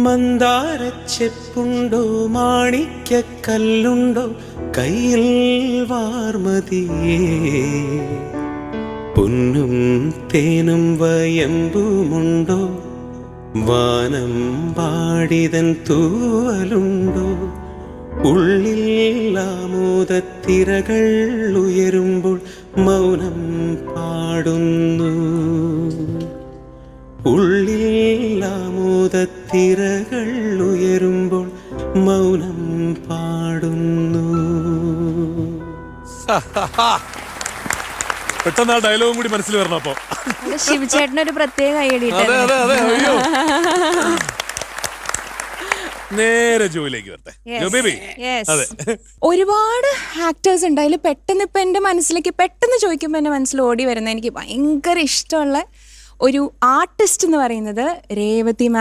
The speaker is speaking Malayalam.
മന്ദാരച്ചെപ്പുണ്ടോ മാണിക്യക്കല്ലുണ്ടോ കയ്യിൽ വാർമതിയേ പൊന്നും തേനും വയമ്പുമുണ്ടോ വാനം പാടിതൻ തൂവലുണ്ടോ ഉള്ളിൽ ആമോദത്തിരകൾ ഉയരുമ്പോൾ മൗനം പാടുന്നു ഉള്ളിൽ ആമോദത്തിരകൾ ഉയരുമ്പോൾ മൗനം പാടുന്നു. പെട്ടെന്ന് ആ ഡയലോഗും കൂടി മനസ്സിൽ വരണം. അപ്പൊ ശിവചേട്ടനൊരു പ്രത്യേക ഐഡിയ. നേരെ ജോയിലേക്ക് വരട്ടെ. ഒരുപാട് ആക്ടേഴ്സ് ഉണ്ട്. അതിൽ പെട്ടെന്ന് ഇപ്പൊ എന്റെ മനസ്സിലേക്ക് പെട്ടെന്ന് ചോദിക്കുമ്പോ എന്റെ മനസ്സിൽ ഓടി വരുന്ന എനിക്ക് ഭയങ്കര ഇഷ്ടമുള്ള ഒരു ആർട്ടിസ്റ്റ് എന്ന് പറയുന്നത് രേവതി മാം.